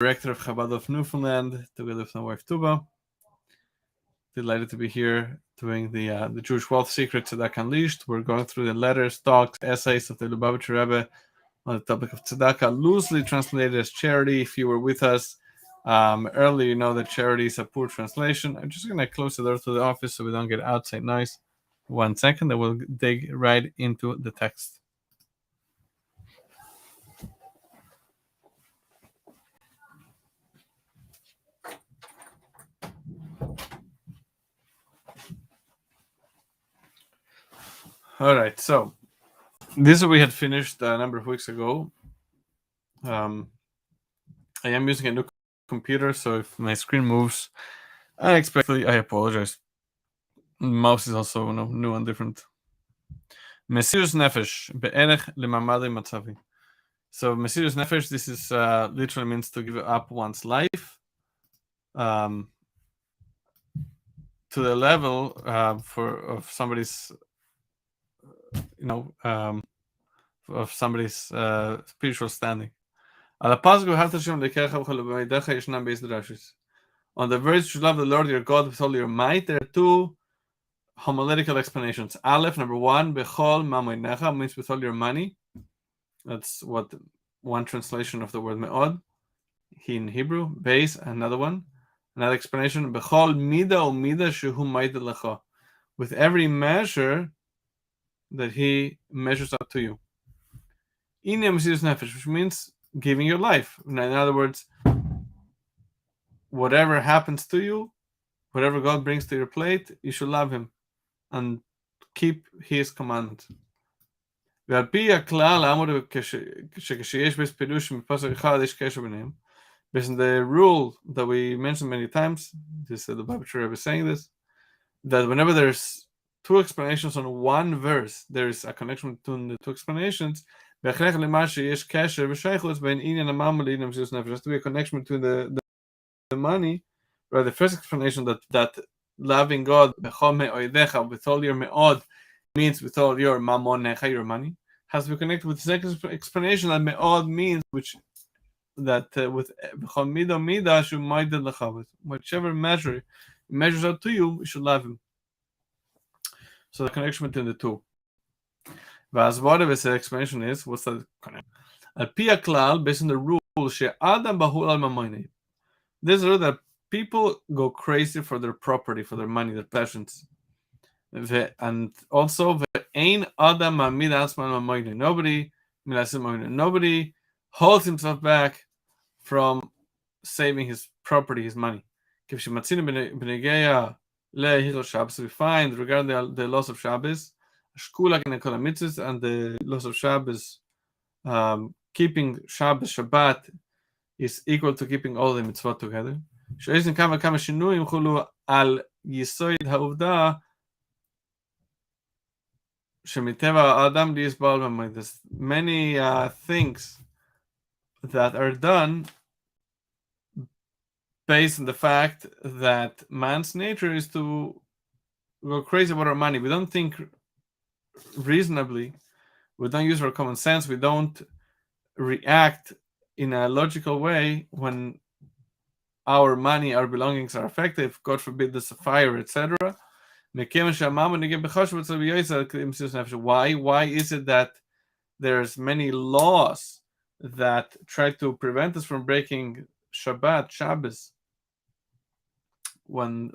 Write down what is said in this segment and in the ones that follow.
Director of Chabad of Newfoundland, together with my wife Tuba. Delighted to be here doing the Jewish Wealth Secret Tzedakah Unleashed. We're going through the letters, talks, essays of the Lubavitcher Rebbe on the topic of tzedakah, loosely translated as charity. If you were with us earlier, you know that charity is a poor translation. I'm just going to close the door to the office so we don't get outside noise. 1 second, then we'll dig right into the text. All right, so this we had finished a number of weeks ago. I am using a new computer, so if my screen moves unexpectedly, I apologize. Mouse is also new and different. Mesirus Nefesh, Be'erech Lemamadi Matzavi. So Mesirus Nefesh, this is literally means to give up one's life to the level of somebody's of somebody's spiritual standing. On the verse, you love the Lord your God with all your might. There are two homiletical explanations. Aleph, number one, Bechol Mamoinecha means with all your money. That's what one translation of the word me'od in Hebrew. Beis, another one. Another explanation, Bechol Mida o Mida Shehu Maida Lecha. With every measure that he measures up to you. Ine Mesirus Nefesh, which means giving your life. In other words, whatever happens to you, whatever God brings to your plate, you should love him and keep his commandments. Based on the rule that we mentioned many times, this the Lubavitcher Rebbe is saying this, that whenever there's two explanations on one verse, there is a connection between the two explanations. There has to be a connection between the money, right? The first explanation that loving God with all your me'od means with all your mamonecha, your money, has to be connected with the second explanation that me'od means with whichever measure measures out to you, you should love him. So the connection between the two. Whatever the explanation is, what's the connection? Based on the rule, there's a rule that people go crazy for their property, for their money, their passions. And also, nobody holds himself back from saving his property, his money. So we find regarding the loss of Shabbos, and the loss of Shabbos, keeping Shabbos, Shabbat is equal to keeping all the mitzvot together. There's many things that are done based on the fact that man's nature is to go crazy about our money. We don't think reasonably. We don't use our common sense. We don't react in a logical way when our money, our belongings are affected. If God forbid there's a fire, etc. Why is it that there's many laws that try to prevent us from breaking Shabbos, when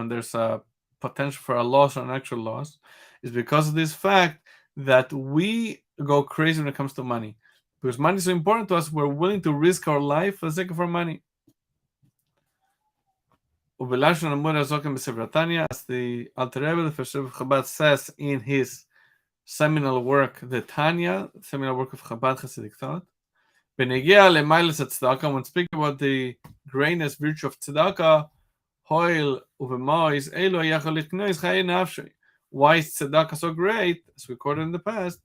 there's a potential for a loss or an actual loss? Is because of this fact that we go crazy when it comes to money. Because money is so important to us, we're willing to risk our life for the sake of our money. As the Alter Rebbe, the first Rebbe of Chabad, says in his seminal work, the Tanya, seminal work of Chabad Hasidic thought, when speaking about the greatness virtue of tzedakah, why is tzedakah so great, as we quoted in the past?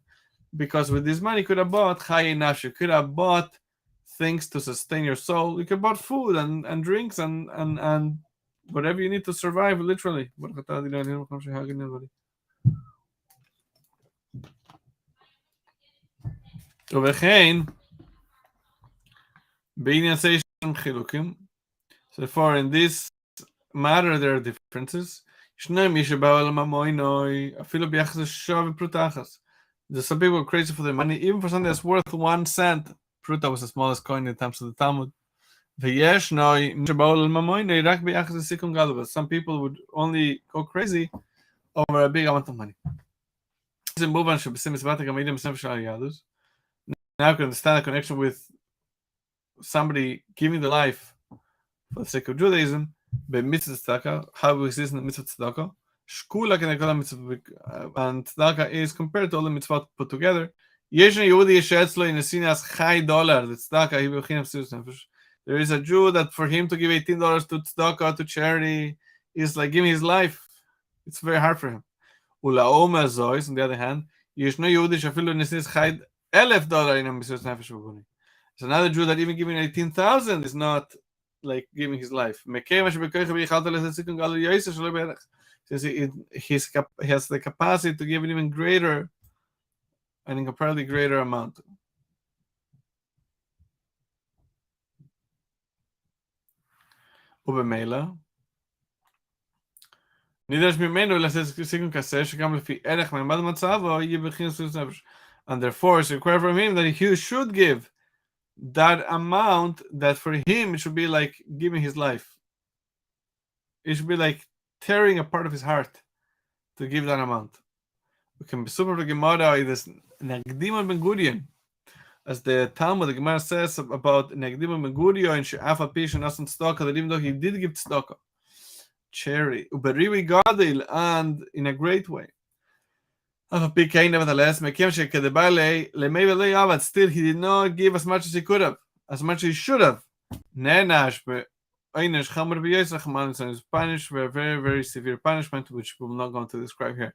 Because with this money, you could have bought chaye nafshe, you could have bought things to sustain your soul. You could have bought food and drinks and whatever you need to survive, literally. chilukim. So therefore, in this matter, there are differences. There's some people are crazy for their money, even for something that's worth 1 cent. Pruta was the smallest coin in terms of the Talmud. Some people would only go crazy over a big amount of money. Now you can understand the connection with somebody giving the life for the sake of Judaism, mitzvah tzedakah, how we exist in the mitzvah tzedakah. Shkula can call mitzvah, and tzedakah is compared to all the mitzvot put together. There is a Jew that for him to give $18 to tzedakah, to charity, is like giving his life. It's very hard for him. On the other hand, $1,000 in a mitzvah nefesh. So another Jew that even giving 18,000 is not like giving his life. Since he has the capacity to give an even greater, an incomparably greater amount. ובמילא, נדרש ממנו לעשות סיכון כזה שגם לפי ערך מעמד מצבו יהיה בחינוך נפש. And therefore, it's required from him that he should give that amount that for him it should be like giving his life. It should be like tearing a part of his heart to give that amount. We can be super the Gemara this Nagdim ben Gurion, as the Talmud, the Gemara says about Nagdim ben Gurion and She'afa Pish and Asan Tzedakah, that even though he did give tzedakah, charity, uberiwi gadil, and in a great way. Nevertheless, still he did not give as much as he could have, as much as he should have. Is punished with a very, very severe punishment, which we're not going to describe here.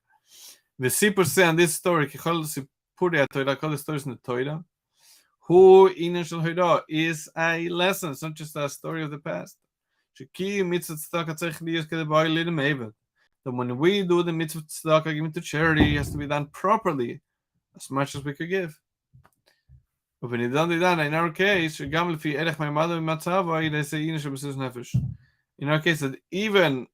The Sipur say on this story, all the stories in the Torah, who is a lesson, it's not just a story of the past. That when we do the mitzvah tzedakah, giving to charity, it has to be done properly, as much as we could give. But when it don't do that, in our case, in our case, that even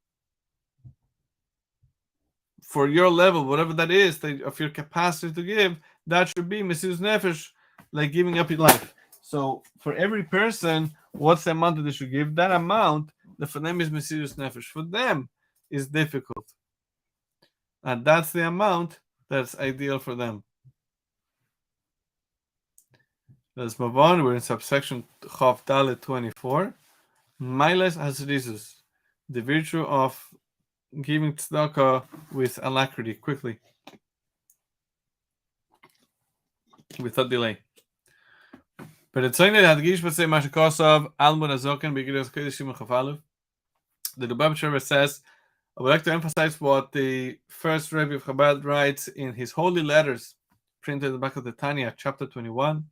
for your level, whatever that is, of your capacity to give, that should be mesirus nefesh, like giving up your life. So for every person, what's the amount that they should give? That amount, that for them is mesirus nefesh. For them, is difficult. And that's the amount that's ideal for them. Let's move on. We're in subsection Chav Dalet 24. Miles Hasrizus, the virtue of giving tzedakah with alacrity, quickly, without delay. But it's only that Gish Basei Mashikosav Almud Azoken Begiros Kedishim Chavalu. The Lubavitcher says, I would like to emphasize what the first Rebbe of Chabad writes in his holy letters, printed at the back of the Tanya, chapter 21.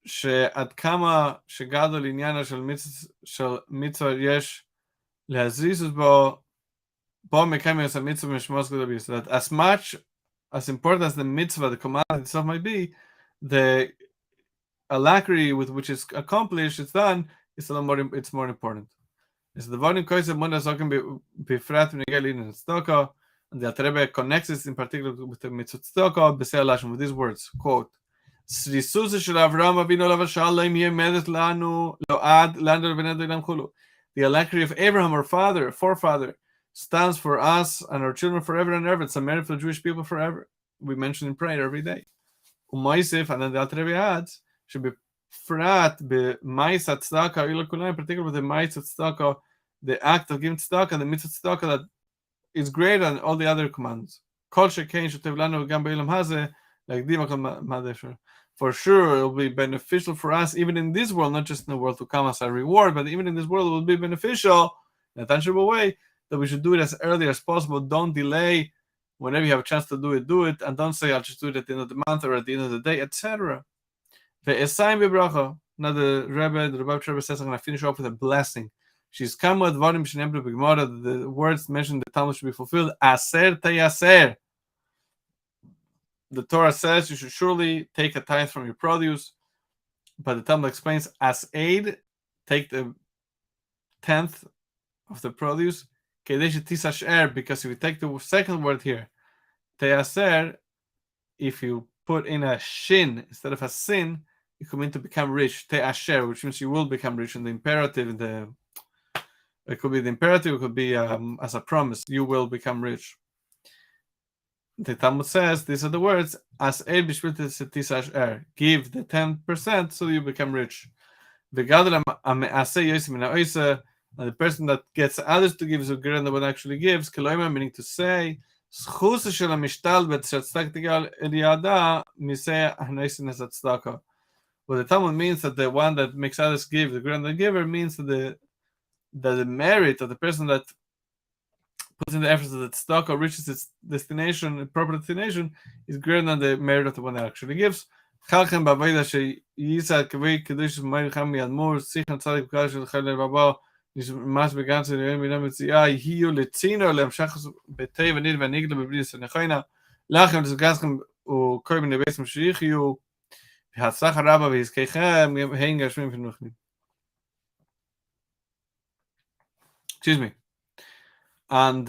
שעד כמה שגדול עניינו של מצווה יש להזריז בו מקיים את המצווה משמעות גדול ביותר. That as much, as important as the mitzvah, the command itself might be, the alacrity with which it's accomplished, it's done, it's more important. It's the volume koise munda soken befrat nigel in tzedakah, and the Rebbe connects it in particular with the mitzvah tzedakah b'sei lashon with these words, quote, the alacrity of Abraham, our forefather, stands for us and our children forever and ever. It's a merit for the Jewish people forever. We mention in prayer every day. And then the Alter Rebbe adds, should be frat b'ma'is tzedakah, in particular with the ma'is tzedakah, the act of giving tzedakah, the mitzvah tzedakah that is greater than all the other commands. Kol shekein shotev lanu gam be'olam hazeh, like for sure, it will be beneficial for us, even in this world, not just in the world to come as a reward, but even in this world, it will be beneficial in a tangible way that we should do it as early as possible. Don't delay. Whenever you have a chance to do it, and don't say, I'll just do it at the end of the month or at the end of the day, etc. Now, the Rebbe says, I'm going to finish off with a blessing. She's come with the words mentioned in the Talmud should be fulfilled. Aser tayaser. The Torah says you should surely take a tithe from your produce, but the Talmud explains as aid take the 10th of the produce, because if you take the second word here, teaser, if you put in a shin instead of a sin, it could mean to become rich, teasher, which means you will become rich. In the imperative, it could be the imperative, it could be as a promise, you will become rich. The Talmud says these are the words, as give the 10% so you become rich. The person that gets others to give is greater than what actually gives, meaning to say, what the Talmud means that the one that makes others give, the greater than the giver, means that the merit of the person that puts in the efforts that tzedakah reaches its destination, proper destination, is greater than the merit of the one that actually gives. Excuse me. And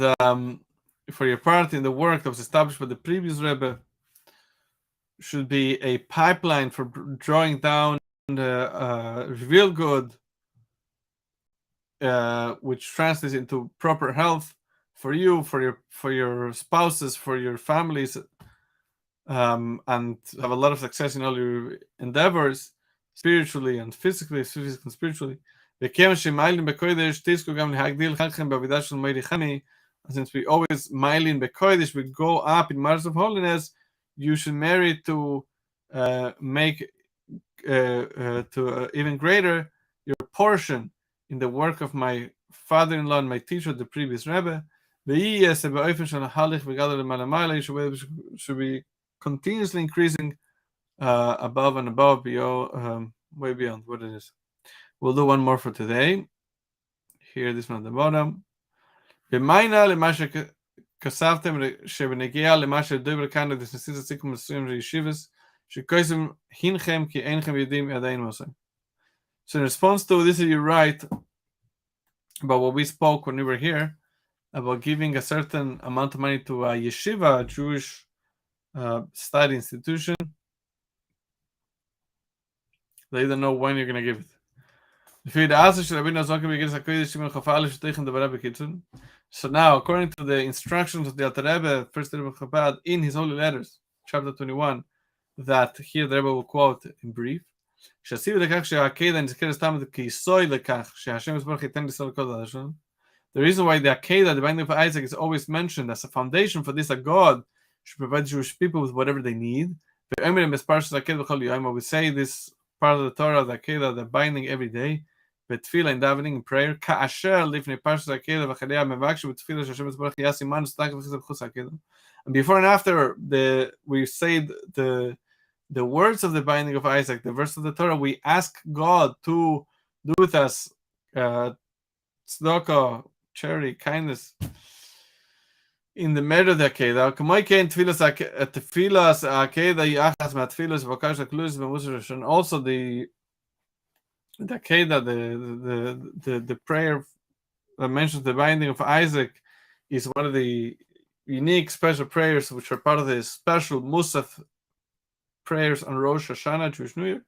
for your part in the work that was established by the previous Rebbe, should be a pipeline for drawing down the reveal good, which translates into proper health for you, for your spouses, for your families, and have a lot of success in all your endeavors, spiritually and physically and spiritually. Since we always Mailin Bekoidish, we go up in matters of holiness, you should marry to make to even greater your portion in the work of my father-in-law and my teacher, the previous Rebbe. You should be continuously increasing above and above, way beyond what it is. We'll do one more for today. Here, this one at the bottom. So in response to this, you write about what we spoke when we were here, about giving a certain amount of money to a yeshiva, a Jewish study institution. They don't know when you're going to give it. So now, according to the instructions of the Alter Rebbe, first Rebbe Chabad, in his holy letters, chapter 21, that here the Rebbe will quote in brief. The reason why the Akedah, the binding of Isaac, is always mentioned as a foundation for this, that God should provide Jewish people with whatever they need. We say this part of the Torah, the Akedah, the binding every day. Betfila in davening and prayer, and before and after we say the words of the binding of Isaac, the verse of the Torah, we ask God to do with us tzedakah, charity, kindness in the merit of the Akedah. And also the Akedah, the prayer that mentions the binding of Isaac, is one of the unique special prayers which are part of the special Musaf prayers on Rosh Hashanah, Jewish New Year.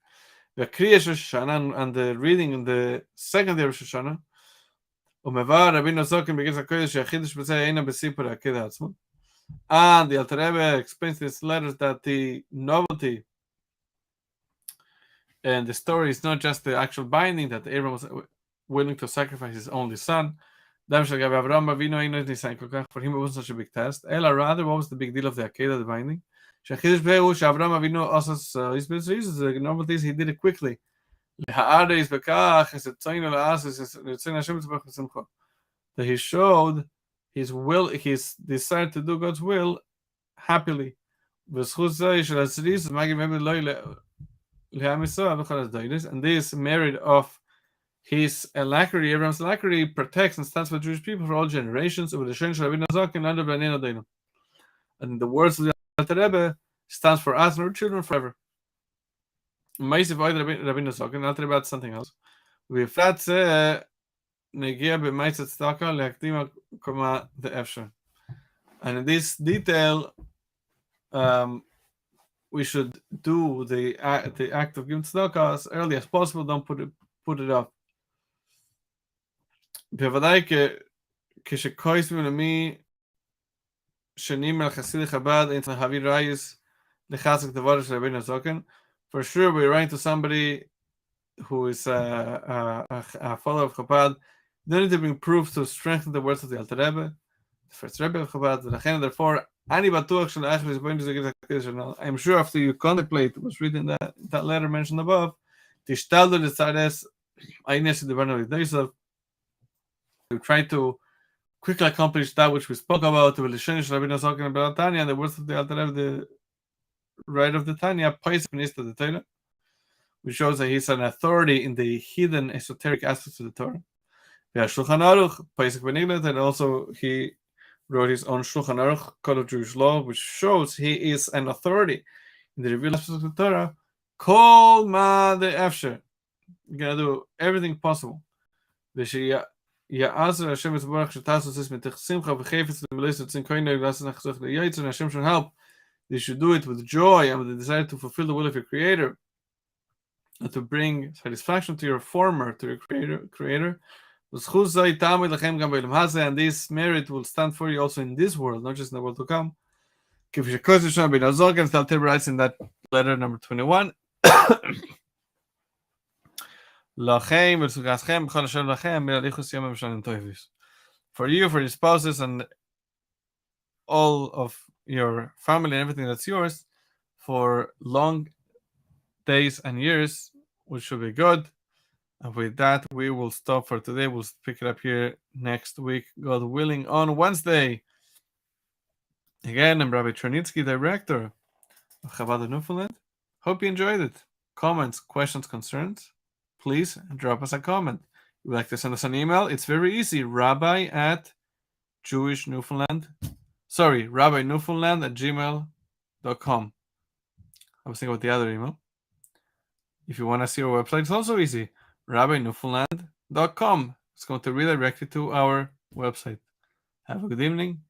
The Kriya Rosh Hashanah and the reading in the second day of Rosh Hashanah. And the Alter Rebbe explains in his letters that the novelty and the story is not just the actual binding, that Abraham was willing to sacrifice his only son. For him, it wasn't such a big test. Ella, rather, what was the big deal of the Akedah, the binding? The novelty is he did it quickly. That he showed his will, his desire to do God's will happily. And this merit of his alacrity, Abraham's alacrity, protects and stands for Jewish people for all generations. And the words of the Alter Rebbe stands for us and our children forever. Alter Rebbe had something else. ובפרט זה נגיע במעשה צדקה להקדים הקומה דאפשר. And in this detail, we should do the act of giving tzedakah as early as possible. Don't put it off. בוודאי כשכועסים למי שנים על חסידי חב"ד אין צריך להביא ראיס לחזק דבר של רבינו זוקן. For sure, we're writing to somebody who is a follower of Chabad. You don't need to bring proof to strengthen the words of the Alter Rebbe, the first Rebbe of Chabad. ולכן, therefore, אני בטוח שלאחר לסבוין שזה גיל הקדש שלנו. I'm sure after you contemplate what's written in that letter mentioned above, תשתדלו לצרס העניין שדיברנו לפני סוף. We try to quickly accomplish that which we spoke about, and the words of the Alter Rebbe, the right of the Tanya, the Torah, which shows that he's an authority in the hidden esoteric aspects of the Torah. And also he wrote his own Shulchan Aruch, Code of Jewish Law, which shows he is an authority in the revealed aspects of the Torah. Kol ma de efsher. You're going to do everything possible. Ya'azr Hashem Yisborach Shetasus is Mitech Simcha V'chefetz L'melis Tzin Koineg Lassen Achzoch L'Yaitz, and Hashem should help. You should do it with joy and with the desire to fulfill the will of your Creator and to bring satisfaction to your former, to your Creator. And this merit will stand for you also in this world, not just in the world to come. Writes in that letter number 21. For you, for your spouses, and all of your family and everything that's yours, for long days and years, which should be good. And with that, we will stop for today. We'll pick it up here next week, God willing, on Wednesday. Again, I'm Rabbi Chernitsky, director of Chabad of Newfoundland. Hope you enjoyed it. Comments, questions, concerns, please drop us a comment. If you'd like to send us an email, it's very easy. rabbinewfoundland@gmail.com. I was thinking about the other email. If you want to see our website, it's also easy. rabbinewfoundland.com. It's going to redirect you to our website. Have a good evening.